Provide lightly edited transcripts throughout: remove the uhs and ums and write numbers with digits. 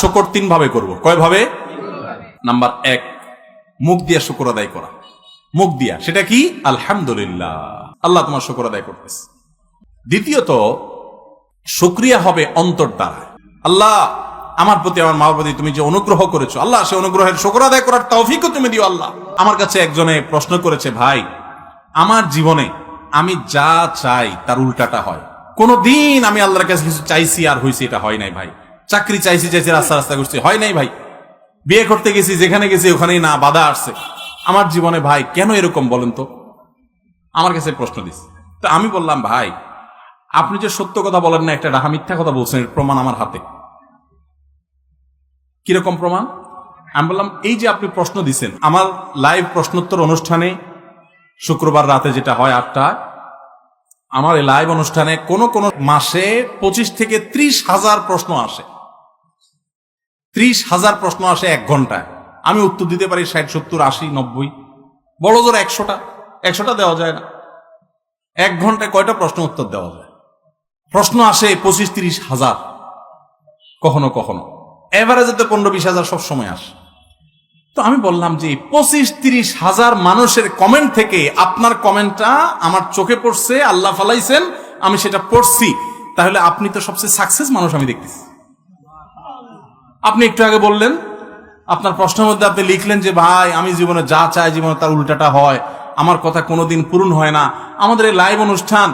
শুকর তিন ভাবে করব। কয় ভাবে? নাম্বার এক, মুখ দিয়া শুকর আদায় করা। মুখ দিয়া, সেটা কি? আলহামদুলিল্লাহ, আল্লাহ তোমার শুকর আদায় করতেছে। দ্বিতীয়ত, শুকরিয়া হবে অন্তর দ্বারা। আল্লাহ আমার প্রতি, আমার মার প্রতি তুমি যে অনুগ্রহ করেছো, আল্লাহ সে অনুগ্রহের শুকর আদায় করার তৌফিকও তুমি দিও আল্লাহ। আমার কাছে একজনে প্রশ্ন করেছে, ভাই আমার জীবনে আমি যা চাই তার উল্টাটা হয়। কোনদিন আমি আল্লাহর কাছে কিছু চাইছি আর হয়েছে এটা হয় নাই ভাই। চাকরি চাইছি রাস্তা রাস্তা করছি, হয় নাই ভাই। বিয়ে করতে গেছি, যেখানে গেছি ওখানেই না, বাধা আসছে আমার জীবনে। ভাই কেন এরকম বলেন তো? আমার কাছে প্রশ্ন দিচ্ছে। তো আমি বললাম, ভাই আপনি যে সত্য কথা বলেন না, একটা ডাহা মিথ্যা কথা বলছেন, এর প্রমাণ আমার হাতে। কিরকম প্রমাণ? আমি বললাম, এই যে আপনি প্রশ্ন দিচ্ছেন আমার লাইভ প্রশ্নোত্তর অনুষ্ঠানে, শুক্রবার রাতে যেটা হয় 8টায়, আমার এই লাইভ অনুষ্ঠানে কোন কোন মাসে 25 থেকে 30,000 প্রশ্ন আসে। 30,000 প্রশ্ন আসে 1 ঘন্টায়। আমি উত্তর দিতে পারি 60, 70, 80, 90, বড় জোর 100টা দেওয়া যায় না। 1 ঘন্টায় কয়টা প্রশ্ন উত্তর দেওয়া যায়? প্রশ্ন আসে 25-30,000, কখনো কখনো এভারেজে তো 15-20,000 সবসময় আসে। তো আমি বললাম যে 25-30,000 মানুষের কমেন্ট থেকে আপনার কমেন্টটা আমার চোখে পড়ছে, আল্লাহ ফালাইছেন, আমি সেটা পড়ছি, তাহলে আপনি তো সবচেয়ে সাকসেস মানুষ আমি দেখতেছি। আপনি একটু আগে বললেন, আপনার প্রশ্নের মধ্যে আপনি লিখলেন যে ভাই আমি জীবনে যা চাই জীবনে তার উল্টাটা হয়, আমার কথা কোনোদিন পূরণ হয় না। আমাদের এই লাইভ অনুষ্ঠান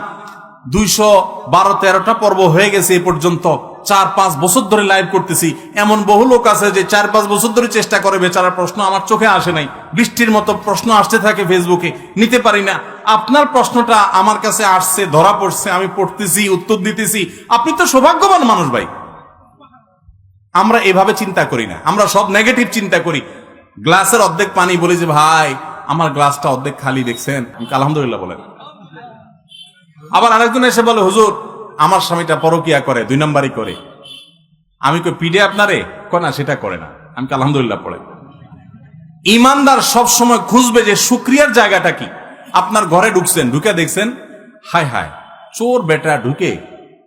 212-13টা পর্ব হয়ে গেছে এ পর্যন্ত। 4-5 বছর ধরে লাইভ করতেছি। এমন বহু লোক আছে যে 4-5 বছর ধরে চেষ্টা করে, বেচারার প্রশ্ন আমার চোখে আসে নাই। বৃষ্টির মতো প্রশ্ন আসতে থাকে ফেসবুকে, নিতে পারি না। আপনার প্রশ্নটা আমার কাছে আসছে, ধরা পড়ছে, আমি পড়তেছি, উত্তর দিতেছি। আপনি তো সৌভাগ্যবান মানুষ ভাই। আমরা এভাবে চিন্তা করি না, আমরা সব নেগেটিভ চিন্তা করি। গ্লাসের অর্ধেক পানি, বলি যে ভাই আমার গ্লাসটা অর্ধেক খালি, দেখছেন? আলহামদুলিল্লাহ বলেন। আবার আরেকজন এসে বলে, হুজুর আমার স্বামীটা পরকিয়া করে, 2 নম্বরই করে। আমি কই পিডে আপনারে? কয় না, সেটা করে না। আমি আলহামদুলিল্লাহ পড়ে। ইমানদার সব সময় খুঁজবে যে শুকরিয়ার জায়গাটা কি। আপনার ঘরে ঢুকছেন, ঢুকে দেখছেন হায় হায় চোর বেটা ঢুকে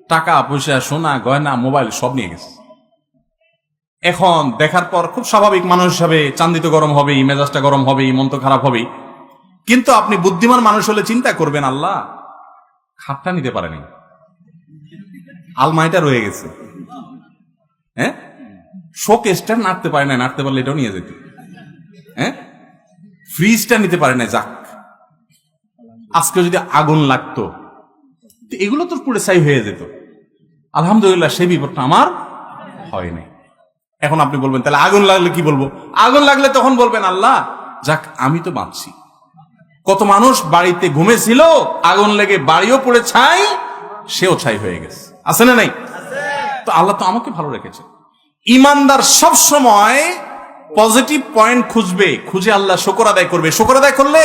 টাকা পয়সা, সোনা গয়না, মোবাইল সব নিয়ে গেছে। এখন দেখার পর খুব স্বাভাবিক মানুষ হিসাবে চান্দিত গরম হবে, মেজাজটা গরম হবে, মন তো খারাপ হবে। কিন্তু আপনি বুদ্ধিমান মানুষ হলে চিন্তা করবেন, আল্লাহ খাপটা নিতে পারেনি, আলমারিটা রয়ে গেছে, হ্যাঁ শোকেসটা নাড়তে পারে না, নাড়তে পারলে এটাও নিয়ে যেত, হ্যাঁ ফ্রিজটা নিতে পারে না, যাক আজকে যদি আগুন লাগতো এগুলো তো পুরো ছাই হয়ে যেত। আলহামদুলিল্লাহ সেই বিপদটা আমার হয় নাই। এখন আপনি বলবেন তাহলে আগুন লাগলে কি বলবো? আগুন লাগলে তখন বলবেন আল্লাহ যাক আমি তো বাঁচছি। কত মানুষ বাড়িতে ঘুমেছিল, আগুন লেগে বাড়িও পড়ে ছাই, সেও ছাই হয়ে গেছে, আছে না নাই? তো আল্লাহ তো আমাকে ভালো রেখেছে। ইমানদার সব সময় পজিটিভ পয়েন্ট খুঁজবে, খুঁজে আল্লাহ শুকর আদায় করবে। শুকর আদায় করলে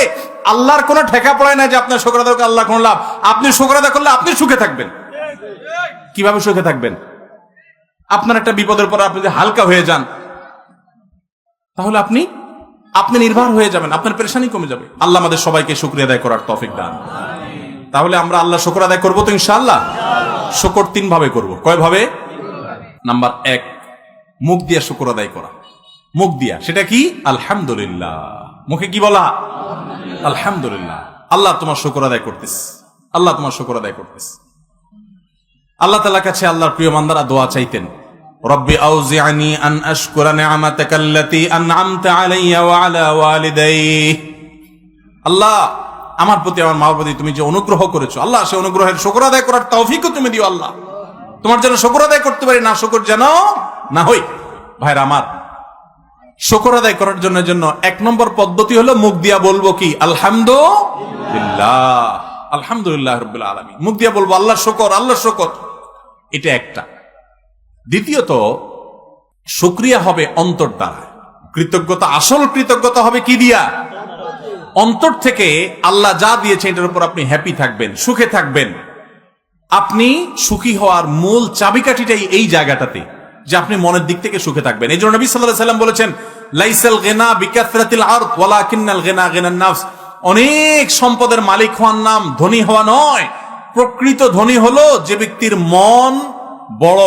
আল্লাহর কোনো ঠেকা পড়ে না যে আপনার শুকর আদায় করলে আল্লাহ কোনো লাভ। আপনি শুকর আদায় করলে আপনি সুখে থাকবেন। কিভাবে সুখে থাকবেন? আপনার একটা বিপদের পর আপনি যদি হালকা হয়ে যান, তাহলে আপনি নির্ভর হয়ে যাবেন, আপনার পেরেশানি কমে যাবে। আল্লাহ আমাদের সবাইকে শুকরিয়া আদায় করার তৌফিক দান। তাহলে আমরা আল্লাহ শুকর আদায় করবো তো ইনশাআল্লাহ। শুকর 3 ভাবে করবো। কয় ভাবে? নাম্বার 1, মুখ দিয়া শুকর আদায় করা। মুখ দিয়া, সেটা কি? আলহামদুলিল্লাহ। মুখে কি বলা? আলহামদুলিল্লাহ, আল্লাহ তোমার শুকর আদায় করতেছে, আল্লাহ তোমার শুকর আদায় করতেছে। আল্লাহ তাআলার কাছে আল্লাহর প্রিয় বান্দারা দোয়া চাইতেন, রব্বি আউজিআনি আন আশকুরা নি'মাতাকাল্লাতী আন'আমতা আলাইয়া ওয়া আলা ওয়ালিদাইহি। আল্লাহ আমার প্রতি, আমার মার প্রতি তুমি যে অনুগ্রহ করেছো, আল্লাহ সে অনুগ্রহের শুকর আদায় করার তৌফিকও তুমি দিও আল্লাহ। তোমার যেন শুকর আদায় করতে পারি, না শুকর যেন না হই। ভাইরা আমার, শুকর আদায় করার জন্য 1 নম্বর পদ্ধতি হলো মুখ দিয়া বলবো কি? আলহামদুলিল্লাহ, আলহামদুলিল্লাহ রাব্বিল আলামিন। মুখ দিয়া বলবো আল্লাহ শুকর, আল্লাহ শুকর। এটা একটা। দ্বিতীয়ত, শুকরিয়া হবে অন্তর দ্বারা। কৃতজ্ঞতা, আসল কৃতজ্ঞতা হবে কি দিয়া? অন্তর থেকে। আল্লাহ যা দিয়েছে এটার উপর আপনি হ্যাপি থাকবেন, সুখে থাকবেন। আপনি সুখী হওয়ার মূল চাবিকাঠিটাই এই জায়গাটাতে, যে আপনি মনের দিক থেকে সুখে থাকবেন। এই জন্য নবী সাল্লাল্লাহু আলাইহি ওয়াসাল্লাম বলেছেন, লাইসাল গিনা বিকাসরাতিল আরদ ওয়ালাকিন্নাল গিনা গিনান নাফস। অনেক সম্পদের মালিক হওয়ার নাম ধনী হওয়া নয়। প্রকৃত ধনী হলো যে ব্যক্তির মন বড়,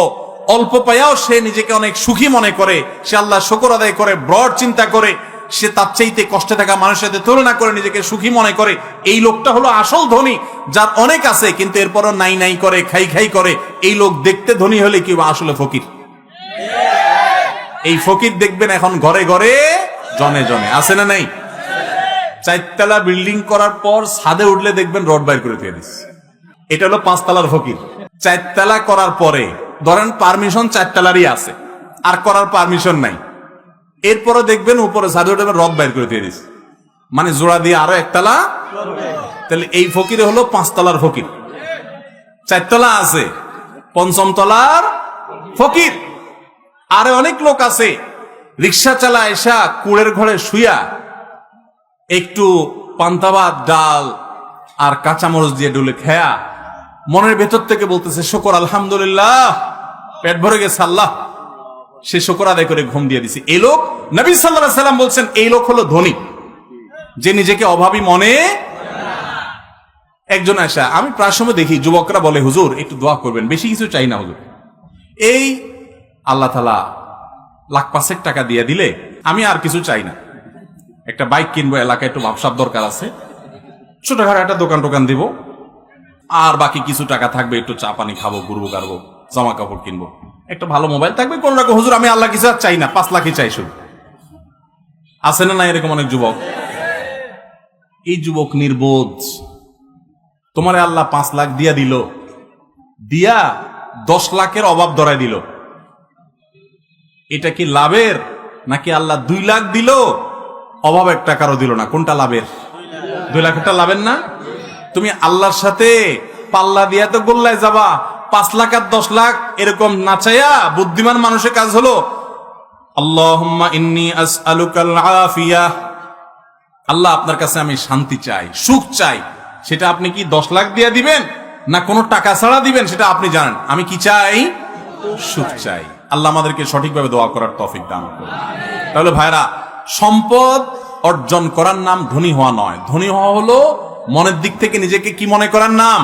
অল্প পায়াও সে নিজেকে অনেক সুখী মনে করে, সে আল্লাহ শুকর আদায় করে, ব্রড চিন্তা করে, সে তার চাইতে কষ্টে থাকা মানুষের সাথে তুলনা করে নিজেকে সুখী মনে করে, এই লোকটা হলো আসল ধনী। যার অনেক আছে কিন্তু এরপরও নাই নাই করে, খাই খাই করে, এই লোক দেখতে ধনী হলে কি আসলে ফকির। এই ফকির দেখবেন এখন ঘরে ঘরে জনে জনে আছে না নাই? 4 তলা বিল্ডিং করার পর ছাদে উঠলে দেখবেন রড বাইর করে দিয়ে দিচ্ছে, এটা হলো 5 তলার ফকির। 4 তলা করার পরে ধরেন পারমিশন 4 তলারই আছে, আর করার পারমিশন নাই, এরপরে দেখবেন উপরে ছাদে উঠে রড বাইর করে দিয়ে দিচ্ছে, মানে জোড়া দিয়ে আরো 1 তলা। তাহলে এই ফকির হলো 5 তলার ফকির। 4 তলা আছে, 5ম তলার ফকির। আরে অনেক লোক আছে রিক্সা চালা এসা কুড়ের ঘরে শুয়া একটু পান্তা ভাত, ডাল আর কাঁচামরিচ দিয়ে ডুলে খেয়া মনের ভেতর থেকে বলতেছে শুকর আলহামদুলিল্লাহ, পেট ভরে গেছে আল্লাহ, সে শুকর আদায় করে ঘুম দিয়ে দিছে। এই লোক, নবী সাল্লাল্লাহু আলাইহি সাল্লাম বলছেন, এই লোক হলো ধনী, যে নিজেকে অভাবী মনে। একজন আসা, আমি প্রায় সময় দেখি যুবকরা বলে হুজুর একটু দোয়া করবেন, বেশি কিছু চাই না হুজুর, এই আল্লাহ তাআলা লাখ 5 টাকা দিয়ে দিলে আমি আর কিছু চাই না, একটা বাইক কিনবো, এলাকায় একটু ভাবসাব দরকার আছে, ছোটখাটো একটা দোকান টোকান দিব, আর বাকি কিছু টাকা থাকবে একটু চা পানি খাবো, ঘুরবো গাড়বো, জামা কাপড় কিনবো, একটা ভালো মোবাইল থাকবে, কোন রকম হুজুর আমি আল্লাহ কিছু আর চাই না, 5 লাখই চাই শুধু। আছে না না এরকম অনেক যুবক? এই যুবক নির্বোধ, তোমারে আল্লাহ 5 লাখ দিয়া দিল, দিয়া 10 লাখের অভাব ধরাই দিল, এটা কি লাভের নাকি আল্লাহ 2 লাখ দিল অভাব 1 টাকারও দিল না? কোনটা লাভের? 2 লাখটা লাভের না? তুমি আল্লাহর সাথে পাল্লা দিয়া তো গোল্লায় যাবা, 5 লাখ আর 10 লাখ এরকম নাচাইয়া বুদ্ধিমান মানুষের কাজ হলো আল্লাহুম্মা ইন্নী আসআলুকাল আফিয়াহ, আল্লাহ আপনার কাছে আমি শান্তি চাই, সুখ চাই, সেটা আপনি কি 10 লাখ দিয়ে দিবেন না কোনো টাকা ছাড়া দিবেন সেটা আপনি জানেন, আমি কি চাই? সুখ চাই। আল্লাহ আমাদেরকে সঠিকভাবে দোয়া করার তৌফিক দান করুন। তাহলে ভাইরা, সম্পদ অর্জন করার নাম ধনী হওয়া নয়, ধনী হওয়া হলো মনের দিক থেকে নিজেকে কি মনে করার নাম?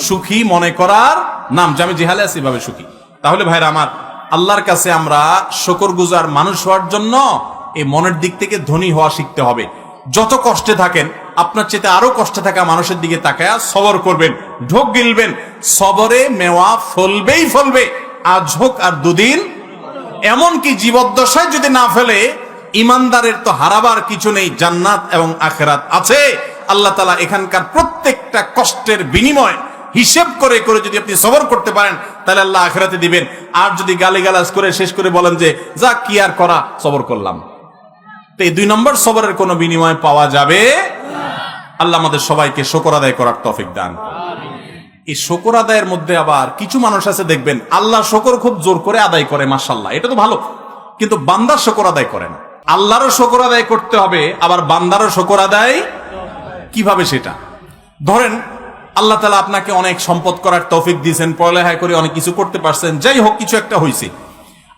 সুখী মনে করার নাম, যে আমি যেহালে আছি এভাবে সুখী। তাহলে ভাইরা আমার, আল্লাহর কাছে আমরা শুকরগুজার মানুষ হওয়ার জন্য এই মনের দিক থেকে ধনী হওয়া শিখতে হবে। যত কষ্টে থাকেন, আপনার চেয়ে আরো কষ্টে থাকা মানুষের দিকে তাকায়া সবর করবেন, ঢোক গিলবেন, সবরে মেওয়া ফলবেই ফলবে, আজ হোক আর 2 দিন। এমনকি জীবদ্দশায় যদি না ফেলে, ইমানদারের তো হারাবার কিছু নেই, জান্নাত এবং আখিরাত আছে। আল্লাহ তাআলা এখানকার প্রত্যেকটা কষ্টের বিনিময় হিসেব করে করে যদি আপনি সবর করতে পারেন, তাহলে আল্লাহ আখিরাতে দিবেন। আর যদি গালিগালাজ করে শেষ করে বলেন যে যা কি আর করা, সবর করলাম, তো এই 2 নম্বর সবরের কোনো বিনিময় পাওয়া যাবে। আল্লাহ আমাদের সবাইকে শুকর আদায় করার তৌফিক দান। এই শুকর আদায়ের মধ্যে আবার কিছু মানুষ আছে দেখবেন আল্লাহ শুকর খুব জোর করে আদায় করে, মাশাআল্লাহ, এটা তো ভালো, কিন্তু বান্দার শুকর আদায় করে না। আল্লাহরও শুকর আদায় করতে হবে, আবার বান্দারও শুকর আদায় কিভাবে সেটা? ধরেন আল্লাহ তাআলা আপনাকে অনেক সম্পদ করার তৌফিক দিয়েছেন, পড়ালেখা করে অনেক কিছু করতে পারছেন, যাই হোক কিছু একটা হয়েছে,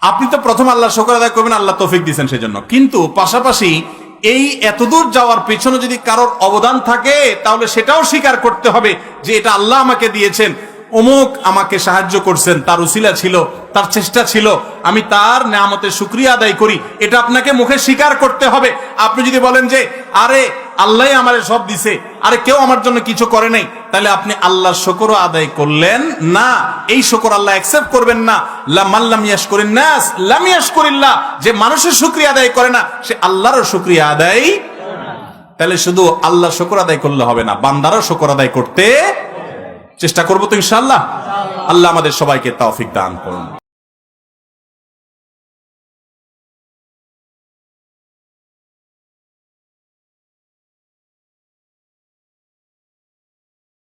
আপনি তো প্রথম আল্লাহ শুকর আদায় করবেন, আল্লাহ তৌফিক দিয়েছেন সেজন্য, কিন্তু পাশাপাশি এই এতদূর যাওয়ার পেছনে যদি কারোর অবদান থাকে, তাহলে সেটাও স্বীকার করতে হবে যে এটা আল্লাহ আমাকে দিয়েছেন, অমুক আমাকে সাহায্য করছেন, তার উসিলা ছিল, তার চেষ্টা ছিল, আমি তার নেয়ামতের শুকরিয়া আদায় করি, এটা আপনাকে মুখে স্বীকার করতে হবে। আপনি যদি বলেন যে আরে আল্লাহ আমারে সব দিছে, আরে কেউ আমার জন্য কিছু করে নাই, তাহলে আপনি আল্লাহর শুকর আদায় করলেন না। এই শুকর আল্লাহ অ্যাকসেপ্ট করবেন না। মান লাম ইয়াশকুরিন নাস লাম ইয়াশকুরিল্লাহ, যে মানুষের শুকরিয়া আদায় করে না, সে আল্লাহরও শুকরিয়া আদায়। তাহলে শুধু আল্লাহর শুকর আদায় করলে হবে না, বান্দারও শুকর আদায় করতে চেষ্টা করবো তো ইনশাআল্লাহ। আল্লাহ আমাদের সবাইকে তৌফিক দান করুন।